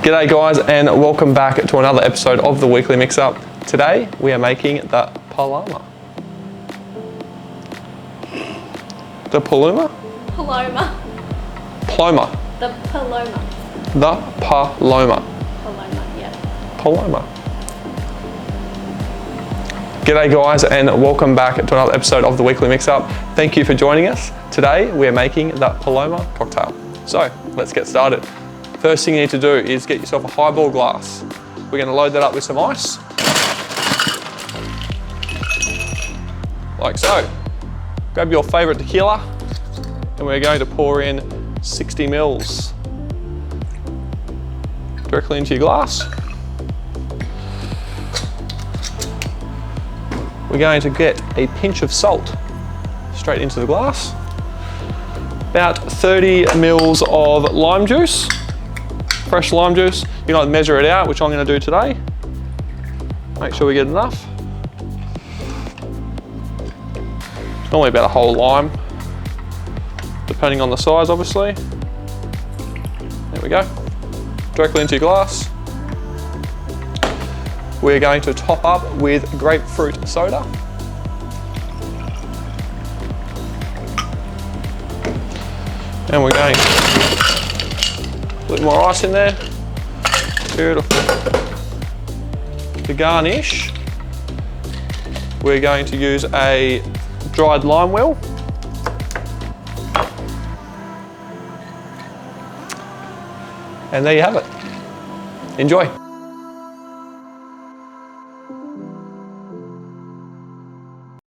G'day guys, and welcome back to another episode of the Weekly Mix-Up. Today we are making the Paloma. The Paloma? Paloma. Paloma. The Paloma. The Paloma. Paloma, yeah. Paloma. G'day guys, and welcome back to another episode of the Weekly Mix-Up. Thank you for joining us. Today we are making the Paloma Cocktail. So let's get started. First thing you need to do is get yourself a highball glass. We're going to load that up with some ice. Like so. Grab your favourite tequila and we're going to pour in 60 mils directly into your glass. We're going to get a pinch of salt straight into the glass. About 30 mils of lime juice, fresh lime juice. You can measure it out, which I'm going to do today. Make sure we get enough. It's normally about a whole lime, depending on the size, obviously. There we go. Directly into your glass. We're going to top up with Grapefruit Soda. And we're going to put a little more ice in there. Beautiful. To garnish, we're going to use a dried lime wheel. And there you have it. Enjoy.